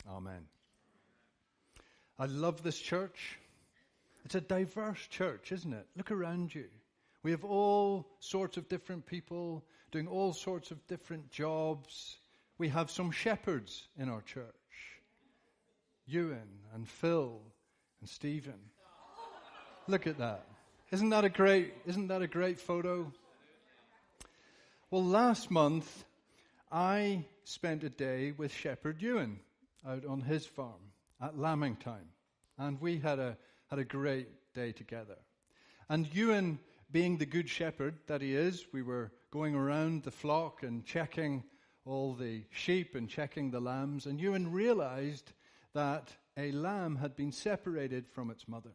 Amen. I love this church. It's a diverse church, isn't it? Look around you. We have all sorts of different people doing all sorts of different jobs. We have some shepherds in our church. Ewan and Phil and Stephen. Look at that. Isn't that a great photo? Well, last month I spent a day with Shepherd Ewan out on his farm at lambing time, and we had a great day together. And Ewan, being the good shepherd that he is, we were going around the flock and checking all the sheep and checking the lambs, and Ewan realized that a lamb had been separated from its mother.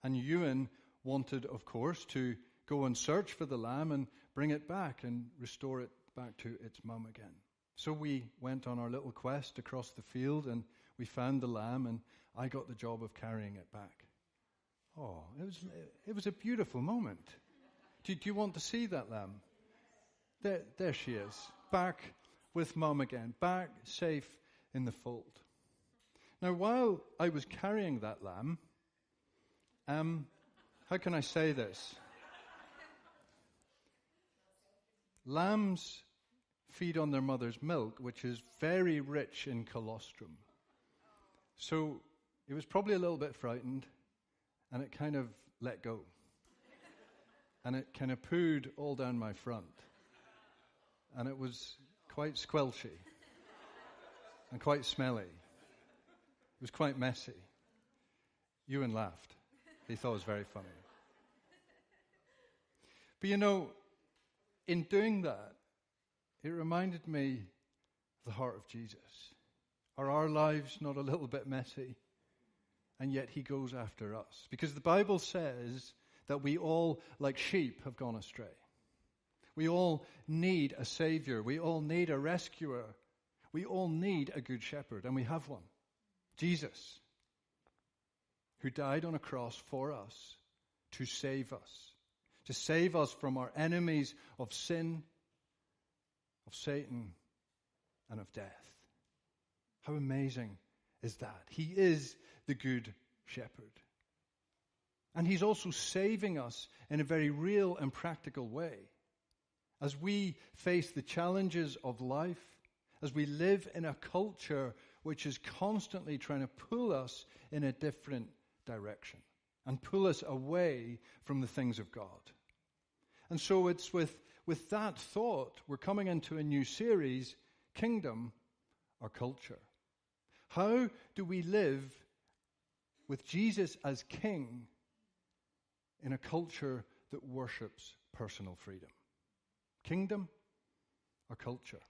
And Ewan wanted, of course, to go and search for the lamb and bring it back and restore it back to its mum again. So we went on our little quest across the field and we found the lamb, and I got the job of carrying it back. Oh, it was a beautiful moment. Do you want to see that lamb? There she is, back with mum again, back safe in the fold. Now, while I was carrying that lamb, how can I say this? Lambs feed on their mother's milk, which is very rich in colostrum. So it was probably a little bit frightened, and it kind of let go. And it kind of pooed all down my front. And it was quite squelchy and quite smelly. It was quite messy. Ewan laughed. He thought it was very funny. But in doing that, it reminded me of the heart of Jesus. Are our lives not a little bit messy? And yet he goes after us. Because the Bible says that we all, like sheep, have gone astray. We all need a savior. We all need a rescuer. We all need a good shepherd. And we have one. Jesus, who died on a cross for us to save us. To save us from our enemies of sin, of Satan, and of death. How amazing is that? He is the good shepherd. And he's also saving us in a very real and practical way. As we face the challenges of life, as we live in a culture which is constantly trying to pull us in a different direction and pull us away from the things of God. And so it's with that thought, we're coming into a new series, Kingdom or Culture. How do we live with Jesus as King in a culture that worships personal freedom? Kingdom or culture?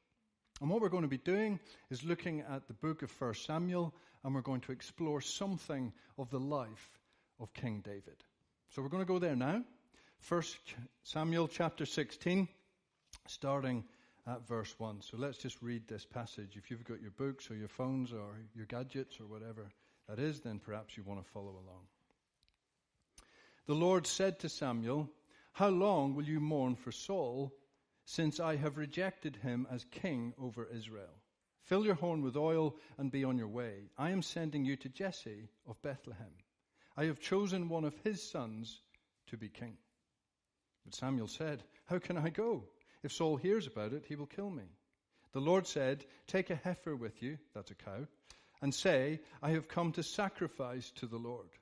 And what we're going to be doing is looking at the book of 1 Samuel, and we're going to explore something of the life of King David. So we're going to go there now. 1 Samuel chapter 16, starting at verse 1. So let's just read this passage. If you've got your books or your phones or your gadgets or whatever that is, then perhaps you want to follow along. The Lord said to Samuel, "How long will you mourn for Saul, since I have rejected him as king over Israel? Fill your horn with oil and be on your way. I am sending you to Jesse of Bethlehem. I have chosen one of his sons to be king." But Samuel said, "How can I go? If Saul hears about it, he will kill me." The Lord said, "Take a heifer with you," that's a cow, "and say, 'I have come to sacrifice to the Lord.'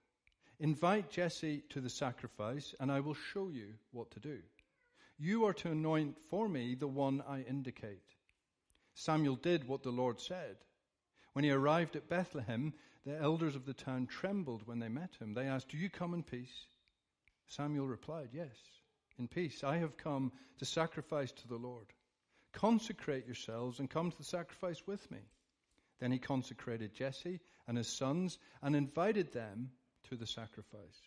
Invite Jesse to the sacrifice, and I will show you what to do. You are to anoint for me the one I indicate." Samuel did what the Lord said. When he arrived at Bethlehem, the elders of the town trembled when they met him. They asked, "Do you come in peace?" Samuel replied, "Yes, in peace. I have come to sacrifice to the Lord. Consecrate yourselves and come to the sacrifice with me." Then he consecrated Jesse and his sons and invited them to the sacrifice.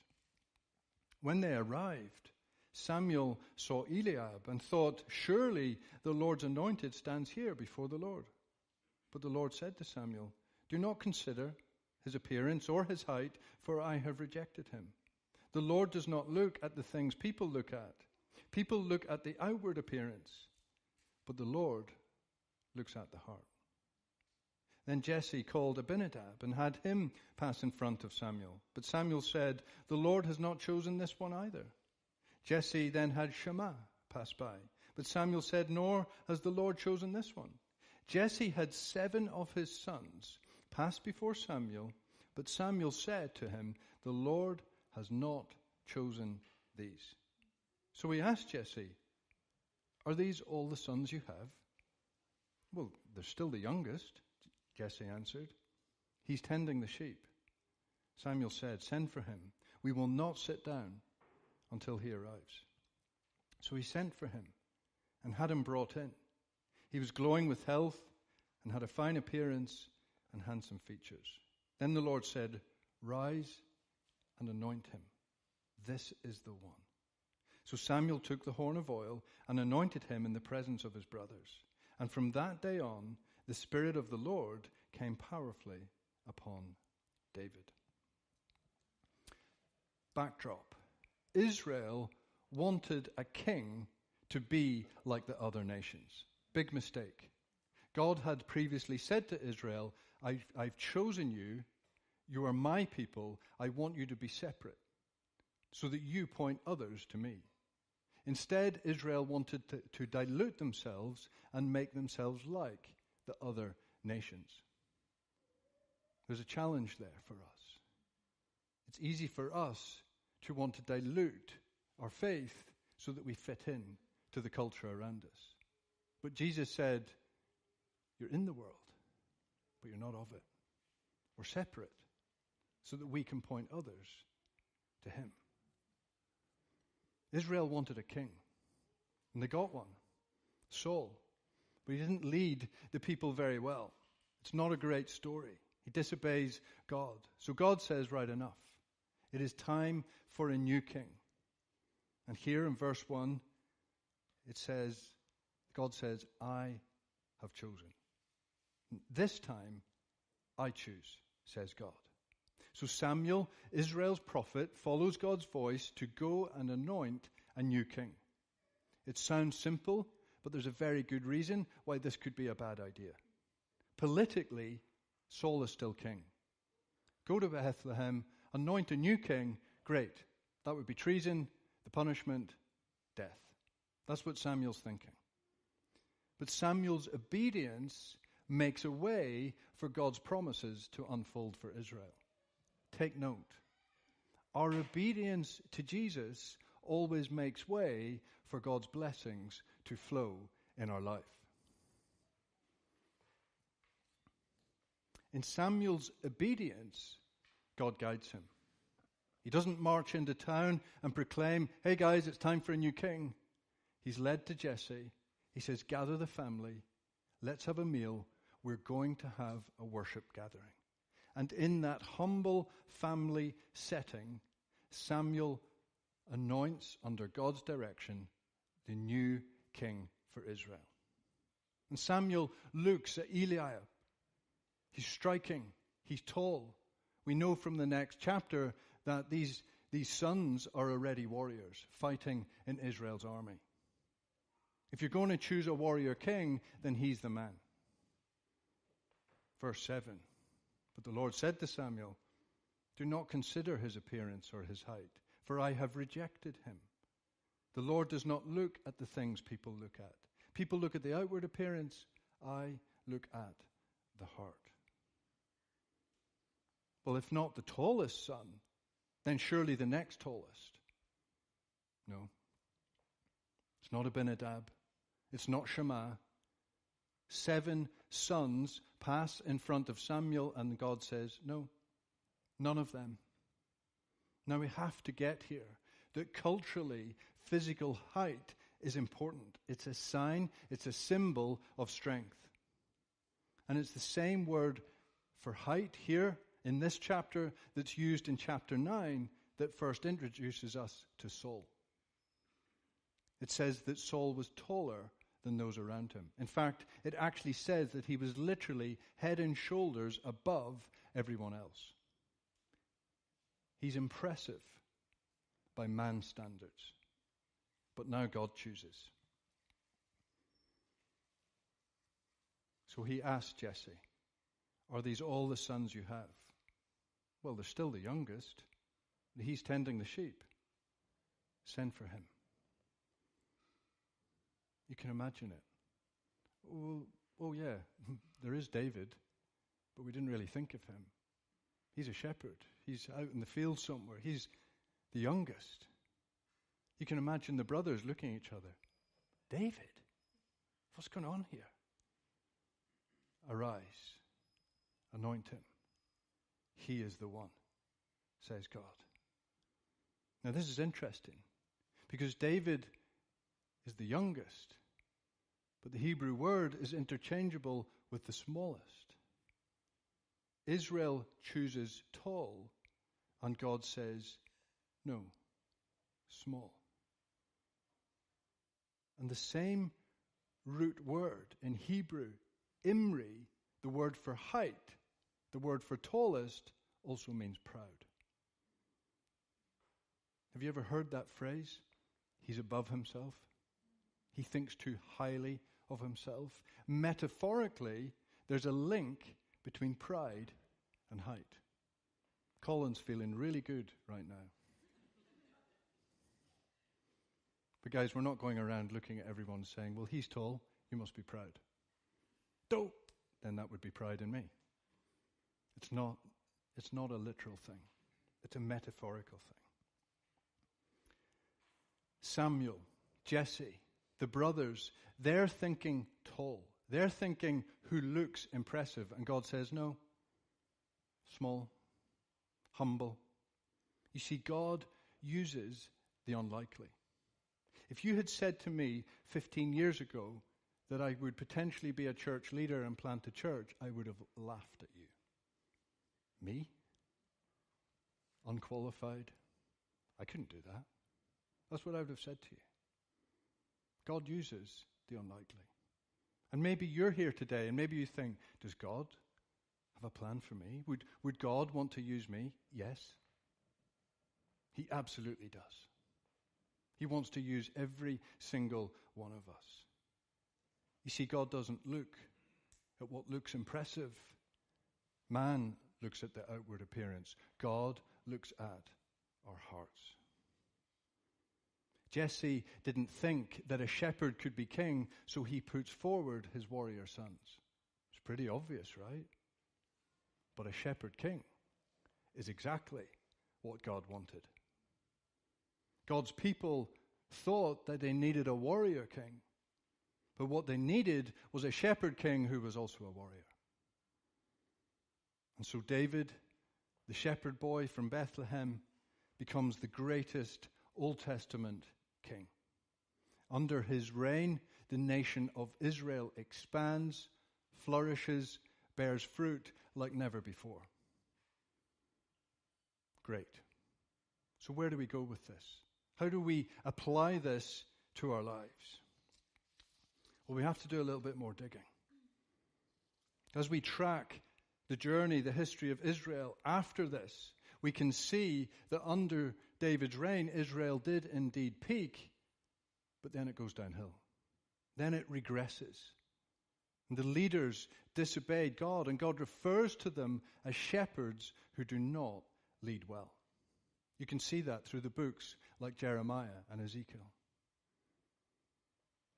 When they arrived, Samuel saw Eliab and thought, "Surely the Lord's anointed stands here before the Lord." But the Lord said to Samuel, "Do not consider his appearance or his height, for I have rejected him. The Lord does not look at the things people look at. People look at the outward appearance, but the Lord looks at the heart." Then Jesse called Abinadab and had him pass in front of Samuel. But Samuel said, "The Lord has not chosen this one either." Jesse then had Shammah pass by. But Samuel said, "Nor has the Lord chosen this one." Jesse had 7 of his sons pass before Samuel, but Samuel said to him, "The Lord has not chosen these." So he asked Jesse, "Are these all the sons you have?" "Well, they're still the youngest," Jesse answered. "He's tending the sheep." Samuel said, "Send for him. We will not sit down until he arrives." So he sent for him and had him brought in. He was glowing with health and had a fine appearance and handsome features. Then the Lord said, "Rise and anoint him. This is the one." So Samuel took the horn of oil and anointed him in the presence of his brothers. And from that day on, the Spirit of the Lord came powerfully upon David. Backdrop. Israel wanted a king to be like the other nations. Big mistake. God had previously said to Israel, I've chosen you. You are my people. I want you to be separate so that you point others to me. Instead, Israel wanted to dilute themselves and make themselves like the other nations. There's a challenge there for us. It's easy for us to want to dilute our faith so that we fit in to the culture around us. But Jesus said, "You're in the world, but you're not of it. We're separate so that we can point others to him." Israel wanted a king, and they got one, Saul. But he didn't lead the people very well. It's not a great story. He disobeys God. So God says, right enough. It is time for a new king. And here in verse 1, it says, God says, "I have chosen." This time, I choose, says God. So Samuel, Israel's prophet, follows God's voice to go and anoint a new king. It sounds simple, but there's a very good reason why this could be a bad idea. Politically, Saul is still king. Go to Bethlehem, anoint a new king, great. That would be treason, the punishment, death. That's what Samuel's thinking. But Samuel's obedience makes a way for God's promises to unfold for Israel. Take note. Our obedience to Jesus always makes way for God's blessings to flow in our life. In Samuel's obedience, God guides him. He doesn't march into town and proclaim, "Hey guys, it's time for a new king." He's led to Jesse. He says, "Gather the family. Let's have a meal. We're going to have a worship gathering." And in that humble family setting, Samuel anoints, under God's direction, the new king for Israel. And Samuel looks at Eliab. He's striking. He's tall. We know from the next chapter that these sons are already warriors fighting in Israel's army. If you're going to choose a warrior king, then he's the man. Verse 7. But the Lord said to Samuel, "Do not consider his appearance or his height, for I have rejected him. The Lord does not look at the things people look at. People look at the outward appearance. I look at the heart." Well, if not the tallest son, then surely the next tallest. No. It's not Abinadab. It's not Shammah. 7 sons pass in front of Samuel, and God says, "No, none of them." Now we have to get here that culturally, physical height is important. It's a sign, it's a symbol of strength. And it's the same word for height here in this chapter that's used in chapter 9 that first introduces us to Saul. It says that Saul was taller than those around him. In fact, it actually says that he was literally head and shoulders above everyone else. He's impressive by man's standards. But now God chooses. So he asked Jesse, Are these all the sons you have? Well, they're still the youngest. He's tending the sheep. Send for him. You can imagine it. Oh yeah, there is David, but we didn't really think of him. He's a shepherd. He's out in the field somewhere. He's the youngest. You can imagine the brothers looking at each other. David? What's going on here? Arise, anoint him. He is the one, says God. Now this is interesting, because David is the youngest, but the Hebrew word is interchangeable with the smallest. Israel chooses tall, and God says, no, small. And the same root word in Hebrew, imri, the word for height, the word for tallest, also means proud. Have you ever heard that phrase? He's above himself. He thinks too highly of himself. Metaphorically, there's a link between pride and height. Colin's feeling really good right now. But guys, we're not going around looking at everyone saying, well, he's tall, you must be proud. Dope! Then that would be pride in me. It's not a literal thing. It's a metaphorical thing. Samuel, Jesse, the brothers, they're thinking tall. They're thinking who looks impressive. And God says, no, small, humble. You see, God uses the unlikely. If you had said to me 15 years ago that I would potentially be a church leader and plant a church, I would have laughed at you. Me? Unqualified? I couldn't do that. That's what I would have said to you. God uses the unlikely. And maybe you're here today and maybe you think, does God have a plan for me? Would God want to use me? Yes. He absolutely does. He wants to use every single one of us. You see, God doesn't look at what looks impressive. Man looks at the outward appearance. God looks at our hearts. Jesse didn't think that a shepherd could be king, so he puts forward his warrior sons. It's pretty obvious, right? But a shepherd king is exactly what God wanted. God's people thought that they needed a warrior king, but what they needed was a shepherd king who was also a warrior. And so David, the shepherd boy from Bethlehem, becomes the greatest Old Testament king. Under his reign, the nation of Israel expands, flourishes, bears fruit like never before. Great. So where do we go with this? How do we apply this to our lives? Well, we have to do a little bit more digging. As we track the journey, the history of Israel after this, we can see that under David's reign, Israel did indeed peak, but then it goes downhill. Then it regresses. And the leaders disobeyed God, and God refers to them as shepherds who do not lead well. You can see that through the books like Jeremiah and Ezekiel.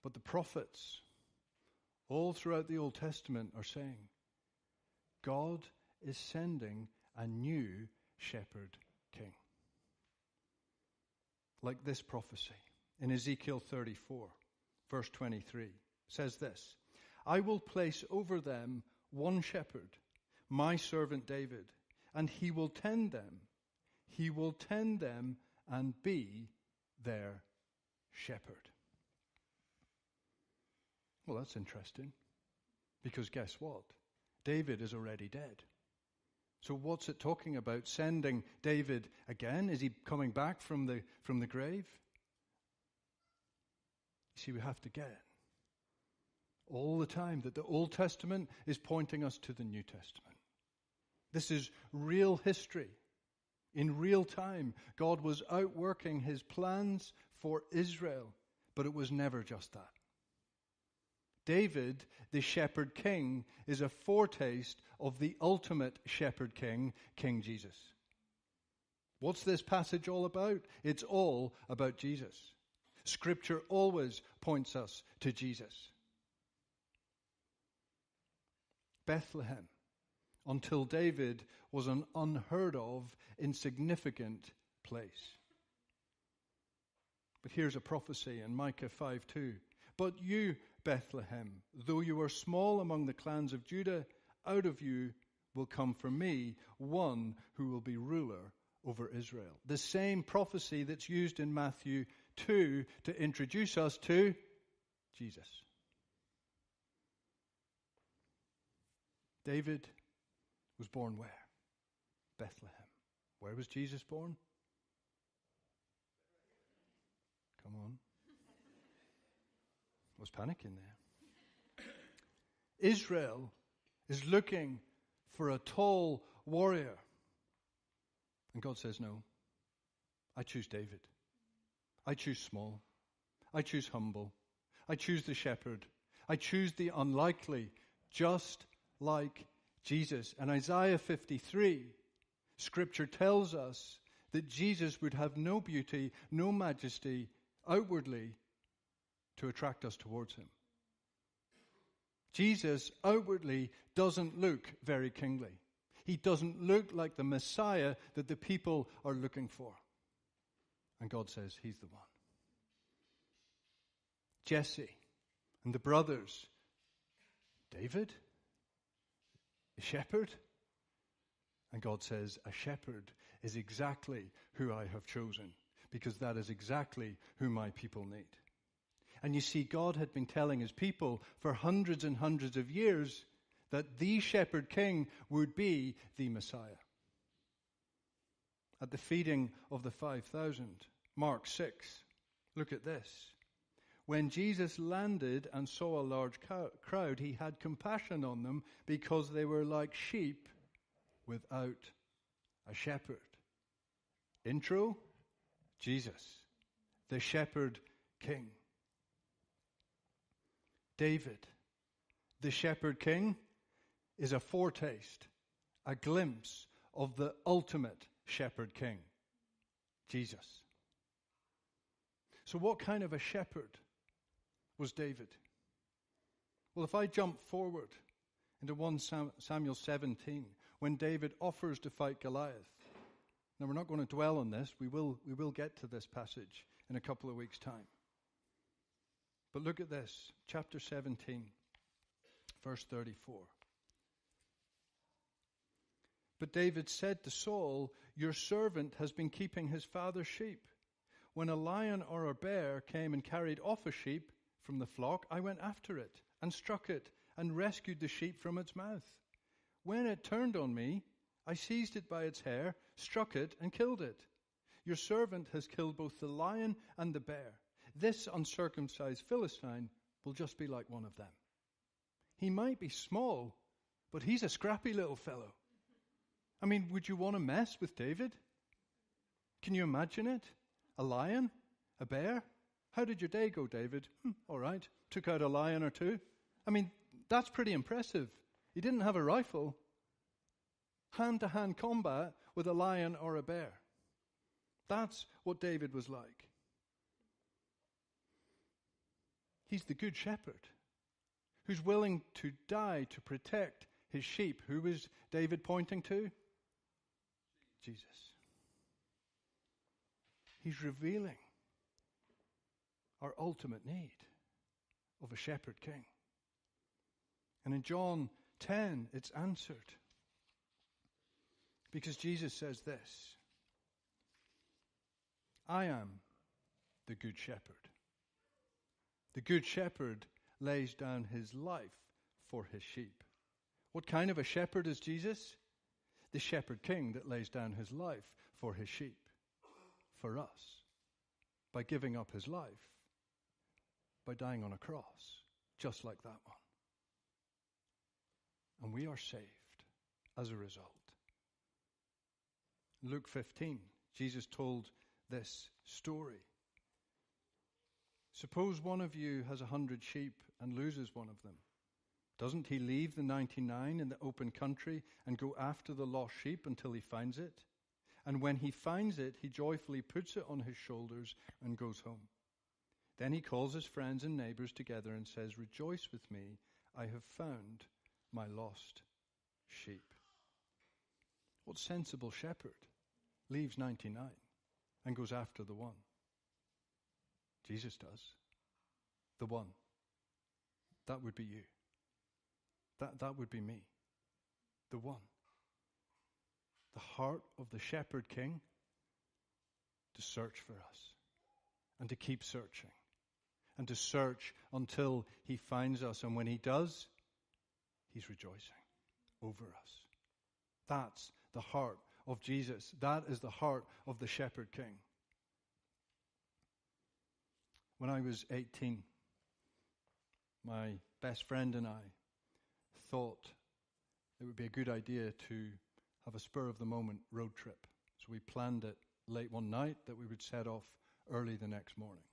But the prophets, all throughout the Old Testament, are saying, God is sending a new shepherd king. Like this prophecy in Ezekiel 34, verse 23, says this, I will place over them one shepherd, my servant David, and he will tend them. He will tend them and be their shepherd. Well, that's interesting, because guess what? David is already dead. So what's it talking about? Sending David again? Is he coming back from the grave? You see, we have to get it all the time that the Old Testament is pointing us to the New Testament. This is real history. In real time, God was outworking his plans for Israel, but it was never just that. David, the shepherd king, is a foretaste of the ultimate shepherd king, King Jesus. What's this passage all about? It's all about Jesus. Scripture always points us to Jesus. Bethlehem, until David, was an unheard of, insignificant place. But here's a prophecy in Micah 5:2. But you, Bethlehem, though you are small among the clans of Judah, out of you will come for me one who will be ruler over Israel. The same prophecy that's used in Matthew 2 to introduce us to Jesus. David was born where? Bethlehem. Where was Jesus born? Come on. I was panicking there. Israel is looking for a tall warrior. And God says, no. I choose David. I choose small. I choose humble. I choose the shepherd. I choose the unlikely, just like Jesus. And Isaiah 53, Scripture tells us that Jesus would have no beauty, no majesty outwardly to attract us towards him. Jesus outwardly doesn't look very kingly. He doesn't look like the Messiah that the people are looking for. And God says he's the one. Jesse and the brothers. David? A shepherd? And God says a shepherd is exactly who I have chosen, because that is exactly who my people need. And you see, God had been telling his people for hundreds and hundreds of years that the shepherd king would be the Messiah. At the feeding of the 5,000, Mark 6, look at this. When Jesus landed and saw a large crowd, he had compassion on them because they were like sheep without a shepherd. Intro, Jesus, the shepherd king. David, the shepherd king, is a foretaste, a glimpse of the ultimate shepherd king, Jesus. So what kind of a shepherd was David? Well, if I jump forward into 1 Samuel 17, when David offers to fight Goliath. Now, we're not going to dwell on this. We will get to this passage in a couple of weeks' time. But look at this, chapter 17, verse 34. But David said to Saul, your servant has been keeping his father's sheep. When a lion or a bear came and carried off a sheep from the flock, I went after it and struck it and rescued the sheep from its mouth. When it turned on me, I seized it by its hair, struck it, and killed it. Your servant has killed both the lion and the bear. This uncircumcised Philistine will just be like one of them. He might be small, but he's a scrappy little fellow. I mean, would you want to mess with David? Can you imagine it? A lion? A bear? How did your day go, David? All right. Took out a lion or two. I mean, that's pretty impressive. He didn't have a rifle. Hand-to-hand combat with a lion or a bear. That's what David was like. He's the good shepherd who's willing to die to protect his sheep. Who was David pointing to? Jesus. He's revealing our ultimate need of a shepherd king. And in John 10, it's answered. Because Jesus says this, I am the good shepherd. The good shepherd lays down his life for his sheep. What kind of a shepherd is Jesus? The shepherd king that lays down his life for his sheep, for us, by giving up his life, by dying on a cross, just like that one. And we are saved as a result. Luke 15, Jesus told this story. Suppose one of you has 100 sheep and loses one of them? Doesn't he leave the 99 in the open country and go after the lost sheep until he finds it? And when he finds it, he joyfully puts it on his shoulders and goes home. Then he calls his friends and neighbors together and says, "Rejoice with me, I have found my lost sheep." What sensible shepherd leaves 99 and goes after the one? Jesus does. The one. That would be you. That would be me. The one. The heart of the shepherd king to search for us and to keep searching and to search until he finds us. And when he does, he's rejoicing over us. That's the heart of Jesus. That is the heart of the shepherd king. When I was 18, my best friend and I thought it would be a good idea to have a spur-of-the-moment road trip. So we planned it late one night that we would set off early the next morning.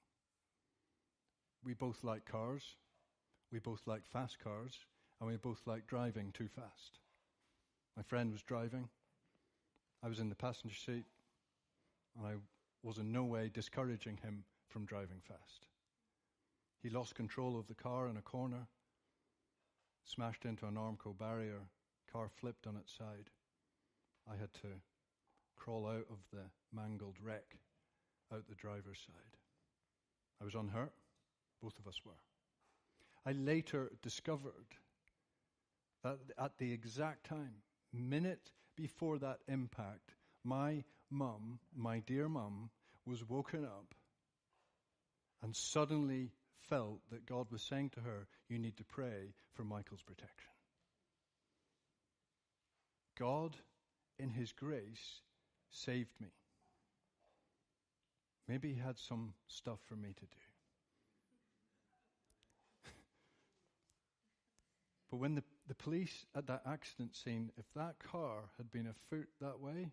We both like cars, we both like fast cars, and we both like driving too fast. My friend was driving, I was in the passenger seat, and I was in no way discouraging him from driving fast. He lost control of the car in a corner, smashed into an Armco barrier, car flipped on its side. I had to crawl out of the mangled wreck out the driver's side. I was unhurt. Both of us were. I later discovered that at the exact time, minute before that impact, my mum, my dear mum, was woken up and suddenly felt that God was saying to her, "You need to pray for Michael's protection." God, in his grace, saved me. Maybe he had some stuff for me to do. But when the police at that accident scene, if that car had been a foot that way,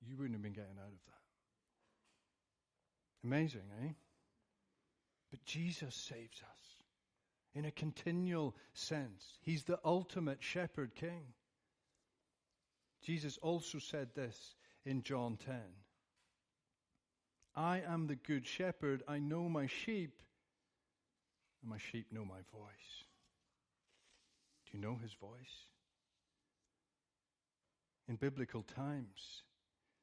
you wouldn't have been getting out of that. Amazing, eh? But Jesus saves us in a continual sense. He's the ultimate shepherd king. Jesus also said this in John 10. "I am the good shepherd. I know my sheep, and my sheep know my voice." Do you know his voice? In biblical times,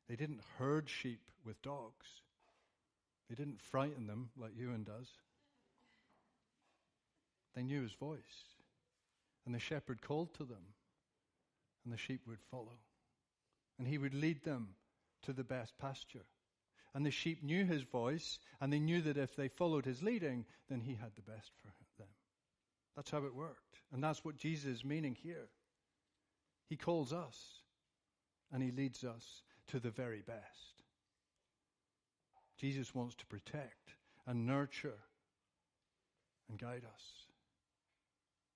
they didn't herd sheep with dogs. They didn't frighten them like Ewan does. They knew his voice. And the shepherd called to them, and the sheep would follow. And he would lead them to the best pasture. And the sheep knew his voice, and they knew that if they followed his leading, then he had the best for them. That's how it worked. And that's what Jesus is meaning here. He calls us, and he leads us to the very best. Jesus wants to protect and nurture and guide us.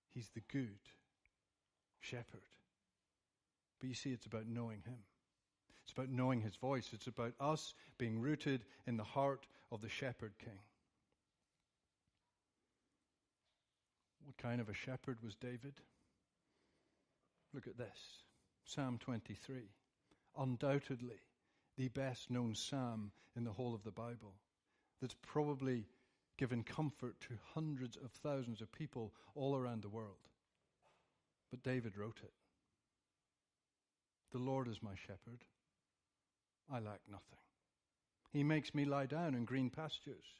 He's the good shepherd. But you see, it's about knowing him. It's about knowing his voice. It's about us being rooted in the heart of the shepherd king. What kind of a shepherd was David? Look at this. Psalm 23. Undoubtedly the best known psalm in the whole of the Bible. That's probably given comfort to hundreds of thousands of people all around the world. But David wrote it. "The Lord is my shepherd. I lack nothing. He makes me lie down in green pastures.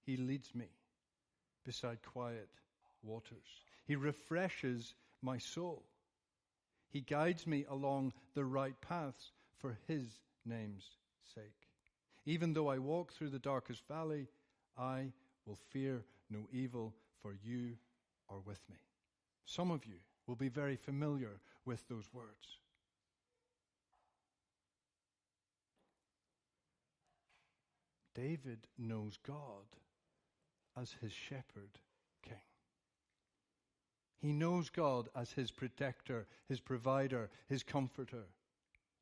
He leads me beside quiet waters. He refreshes my soul. He guides me along the right paths for his name's sake. Even though I walk through the darkest valley, I will fear no evil, for you are with me." Some of you will be very familiar with those words. David knows God as his shepherd king. He knows God as his protector, his provider, his comforter.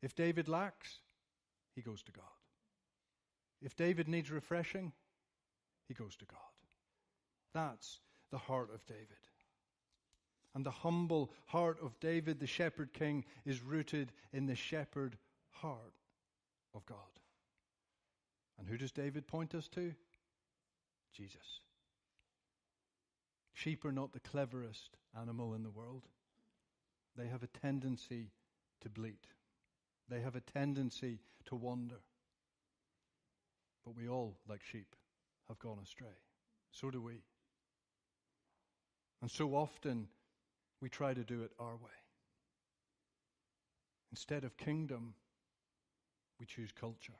If David lacks, he goes to God. If David needs refreshing, he goes to God. That's the heart of David. And the humble heart of David, the shepherd king, is rooted in the shepherd heart of God. And who does David point us to? Jesus. Sheep are not the cleverest animal in the world. They have a tendency to bleat. They have a tendency to wander. But we all, like sheep, have gone astray. So do we. And so often, we try to do it our way. Instead of kingdom, we choose culture.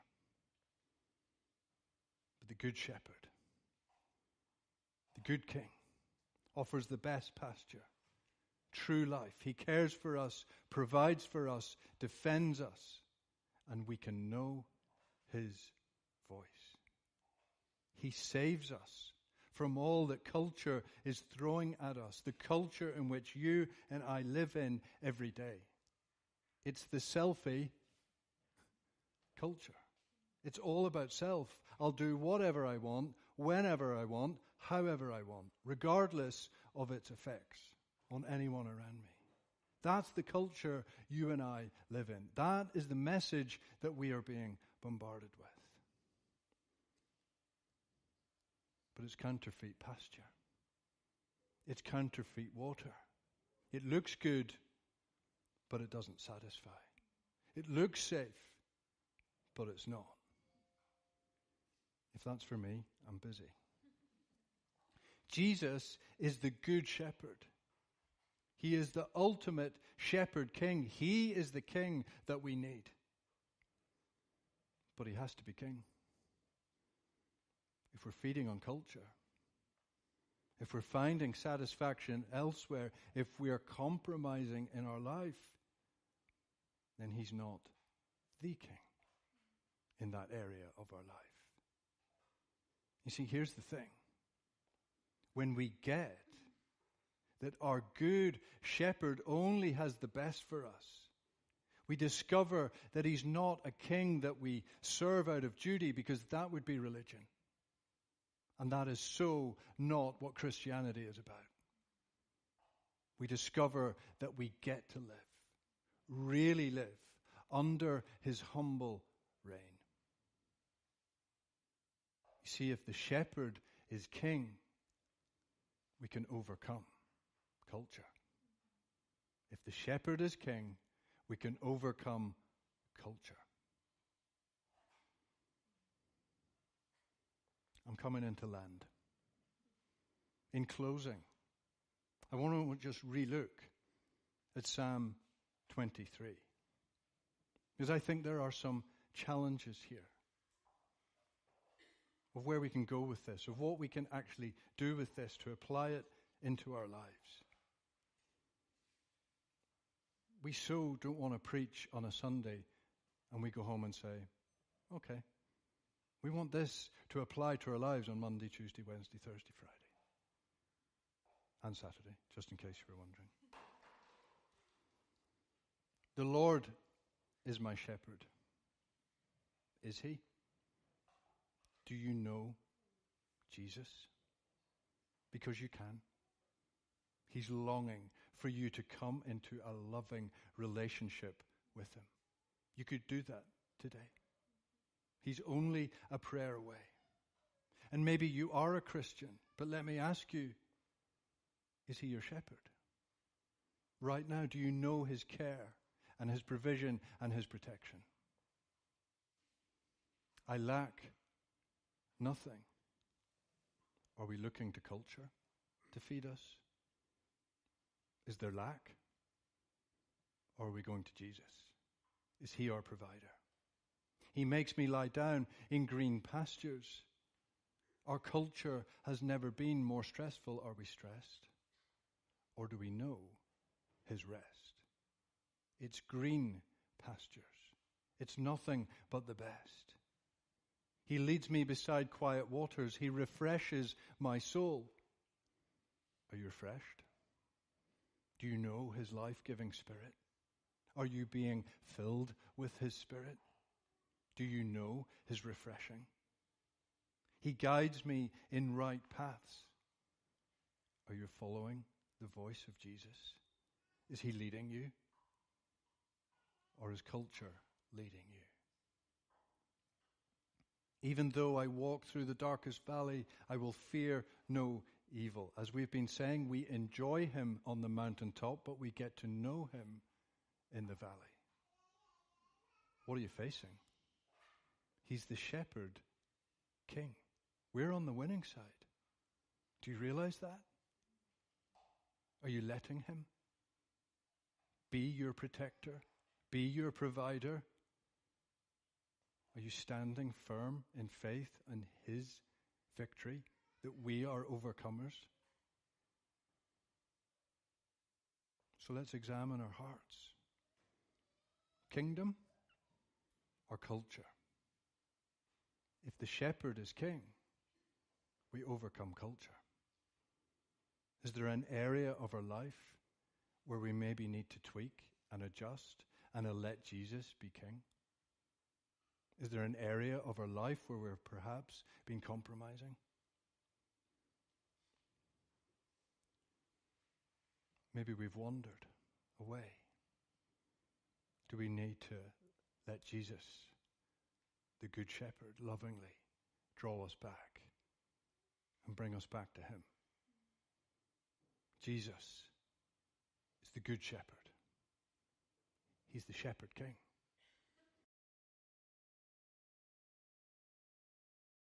But the good shepherd, the good king, offers the best pasture, true life. He cares for us, provides for us, defends us, and we can know his voice. He saves us from all that culture is throwing at us, the culture in which you and I live in every day. It's the selfie culture. It's all about self. I'll do whatever I want, whenever I want, however I want, regardless of its effects on anyone around me. That's the culture you and I live in. That is the message that we are being bombarded with. But it's counterfeit pasture. It's counterfeit water. It looks good, but it doesn't satisfy. It looks safe, but it's not. If that's for me, I'm busy. Jesus is the good shepherd. He is the ultimate shepherd king. He is the king that we need. But he has to be king. If we're feeding on culture, if we're finding satisfaction elsewhere, if we are compromising in our life, then he's not the king in that area of our life. You see, here's the thing. When we get that our good shepherd only has the best for us, we discover that he's not a king that we serve out of duty, because that would be religion. And that is so not what Christianity is about. We discover that we get to live, really live, under his humble reign. You see, if the shepherd is king, we can overcome culture. If the shepherd is king, we can overcome culture. I'm coming into land. In closing, I want to just relook at Psalm 23. Because I think there are some challenges here of where we can go with this, of what we can actually do with this to apply it into our lives. We so don't want to preach on a Sunday and we go home and say, okay, we want this to apply to our lives on Monday, Tuesday, Wednesday, Thursday, Friday, and Saturday, just in case you were wondering. The Lord is my shepherd. Is he? Do you know Jesus? Because you can. He's longing for you to come into a loving relationship with him. You could do that today. He's only a prayer away. And maybe you are a Christian, but let me ask you, is he your shepherd? Right now, do you know his care and his provision and his protection? I lack nothing. Are we looking to culture to feed us? Is there lack? Or are we going to Jesus? Is he our provider? He makes me lie down in green pastures. Our culture has never been more stressful. Are we stressed? Or do we know his rest? It's green pastures. It's nothing but the best. He leads me beside quiet waters. He refreshes my soul. Are you refreshed? Do you know his life-giving Spirit? Are you being filled with his Spirit? Do you know his refreshing? He guides me in right paths. Are you following the voice of Jesus? Is he leading you? Or is culture leading you? Even though I walk through the darkest valley, I will fear no evil. As we've been saying, we enjoy him on the mountaintop, but we get to know him in the valley. What are you facing? He's the shepherd king. We're on the winning side. Do you realize that? Are you letting him be your protector, be your provider? Are you standing firm in faith in his victory, that we are overcomers? So let's examine our hearts. Kingdom or culture? If the shepherd is king, we overcome culture. Is there an area of our life where we maybe need to tweak and adjust and let Jesus be king? Is there an area of our life where we've perhaps been compromising? Maybe we've wandered away. Do we need to let Jesus, the Good Shepherd, lovingly draw us back and bring us back to him? Jesus is the Good Shepherd. He's the Shepherd King.